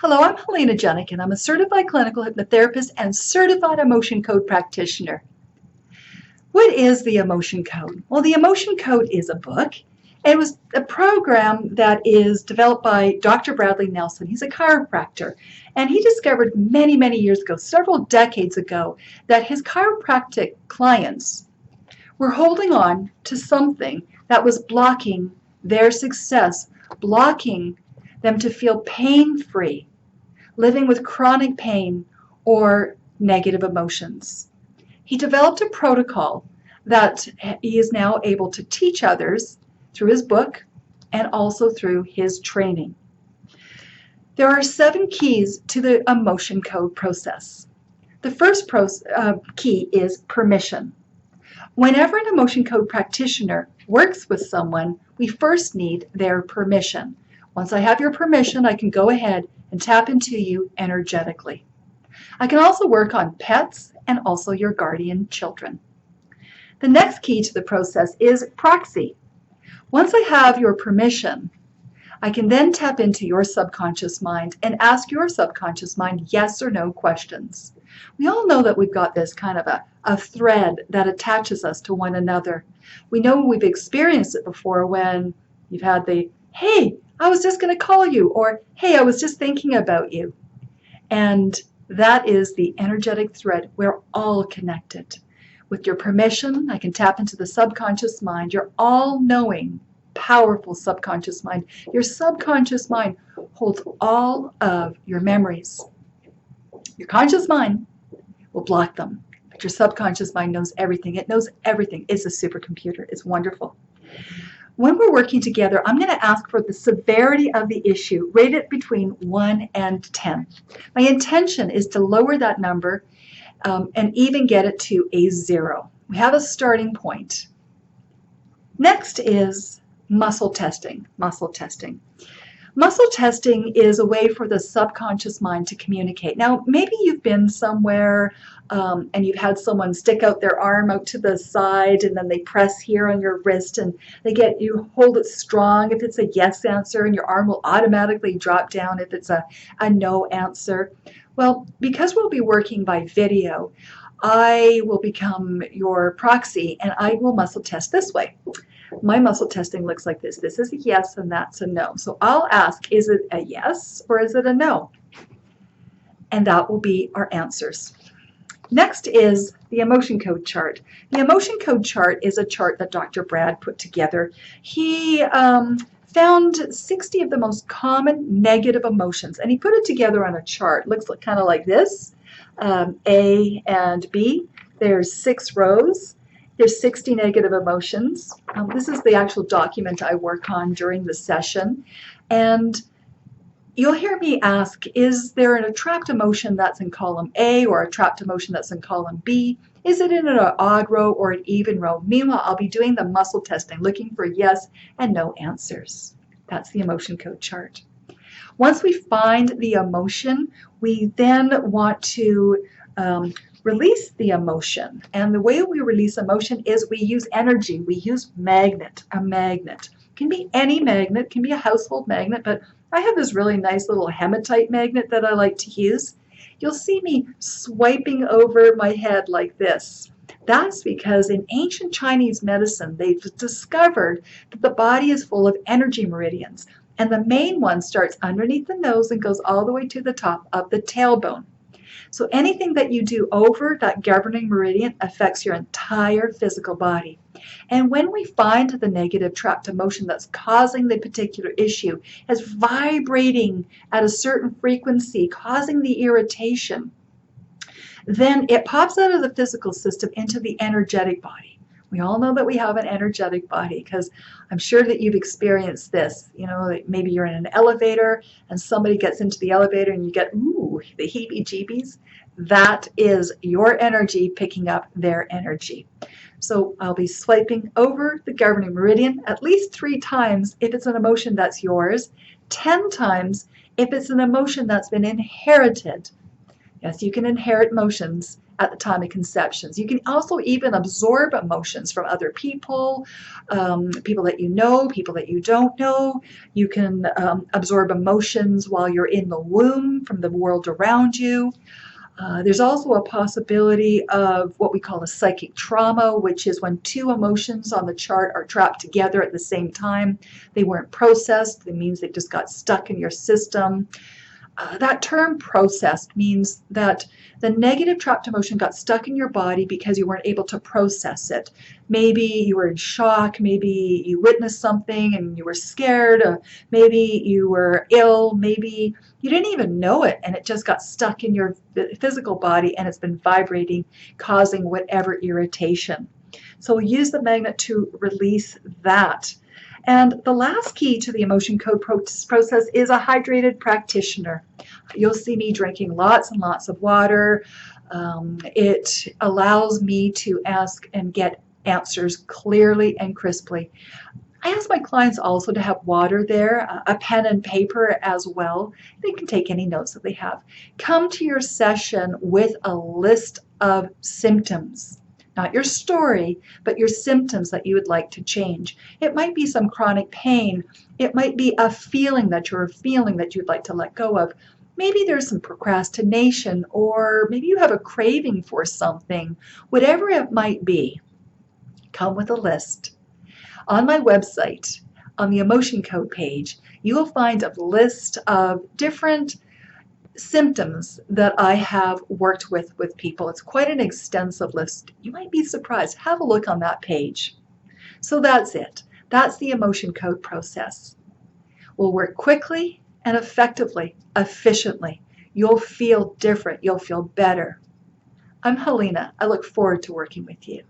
Hello, I'm Helena Jehnichen. I'm a certified clinical hypnotherapist and certified emotion code practitioner. What is the emotion code? Well, the emotion code is a book. It was a program that is developed by Dr. Bradley Nelson. He's a chiropractor, and he discovered many, many years ago, several decades ago, that his chiropractic clients were holding on to something that was blocking their success, blocking them to feel pain-free, living with chronic pain or negative emotions. He developed a protocol that he is now able to teach others through his book and also through his training. There are 7 keys to the emotion code process. The first key is permission. Whenever an emotion code practitioner works with someone, we first need their permission. Once I have your permission, I can go ahead and tap into you energetically. I can also work on pets and also your guardian children. The next key to the process is Proxy. Once I have your permission, I can then tap into your subconscious mind and ask your subconscious mind yes or no questions. We all know that we've got this kind of a thread that attaches us to one another. We know we've experienced it before when you've had the, hey, I was just going to call you, or hey, I was just thinking about you. And that is the energetic thread. We're all connected. With your permission, I can tap into the subconscious mind, your all-knowing, powerful subconscious mind. Your subconscious mind holds all of your memories. Your conscious mind will block them, but your subconscious mind knows everything. It knows everything. It's a supercomputer. It's wonderful. When we're working together, I'm going to ask for the severity of the issue, rate it between 1 and 10. My intention is to lower that number and even get it to a 0. We have a starting point. Next is muscle testing. Muscle testing. Muscle testing is a way for the subconscious mind to communicate. Now, maybe you've been somewhere and you've had someone stick out their arm out to the side and then they press here on your wrist and you hold it strong if it's a yes answer, and your arm will automatically drop down if it's a no answer. Well, because we'll be working by video, I will become your proxy and I will muscle test this way. My muscle testing looks like this. This is a yes and that's a no. So I'll ask, is it a yes or is it a no? And that will be our answers. Next is the emotion code chart. The emotion code chart is a chart that Dr. Brad put together. He found 60 of the most common negative emotions, and he put it together on a chart. It looks kind of like this, A and B. There's 6 rows. There's 60 negative emotions. This is the actual document I work on during the session. And you'll hear me ask, is there a trapped emotion that's in column A or a trapped emotion that's in column B? Is it in an odd row or an even row? Meanwhile, I'll be doing the muscle testing, looking for yes and no answers. That's the emotion code chart. Once we find the emotion, we then want to release the emotion. And the way we release emotion is we use energy. We use magnet, a magnet. It can be any magnet, it can be a household magnet, but I have this really nice little hematite magnet that I like to use. You'll see me swiping over my head like this. That's because in ancient Chinese medicine, they've discovered that the body is full of energy meridians. And the main one starts underneath the nose and goes all the way to the top of the tailbone. So anything that you do over that governing meridian affects your entire physical body. And when we find the negative trapped emotion that's causing the particular issue as vibrating at a certain frequency, causing the irritation, then it pops out of the physical system into the energetic body. We all know that we have an energetic body because I'm sure that you've experienced this. You know, maybe you're in an elevator and somebody gets into the elevator and you get, ooh, the heebie-jeebies. That is your energy picking up their energy. So I'll be swiping over the governing meridian at least 3 times if it's an emotion that's yours, 10 times if it's an emotion that's been inherited. Yes, you can inherit emotions at the time of conceptions. You can also even absorb emotions from other people, people that you know, people that you don't know. You can absorb emotions while you're in the womb from the world around you. There's also a possibility of what we call a psychic trauma, which is when two emotions on the chart are trapped together at the same time. They weren't processed. It means they just got stuck in your system. That term processed means that the negative trapped emotion got stuck in your body because you weren't able to process it. Maybe you were in shock, maybe you witnessed something and you were scared, maybe you were ill, maybe you didn't even know it and it just got stuck in your physical body and it's been vibrating, causing whatever irritation. So we'll use the magnet to release that. And the last key to the emotion code process is a hydrated practitioner. You'll see me drinking lots and lots of water. It allows me to ask and get answers clearly and crisply. I ask my clients also to have water there, a pen and paper as well. They can take any notes that they have. Come to your session with a list of symptoms. Not your story, but your symptoms that you would like to change. It might be some chronic pain. It might be a feeling that you're feeling that you'd like to let go of. Maybe there's some procrastination, or maybe you have a craving for something. Whatever it might be, come with a list. On my website, on the emotion code page, you will find a list of different symptoms that I have worked with people. It's quite an extensive list. You might be surprised. Have a look on that page. So that's it. That's the emotion code process. We'll work quickly and effectively, efficiently. You'll feel different. You'll feel better. I'm Helena. I look forward to working with you.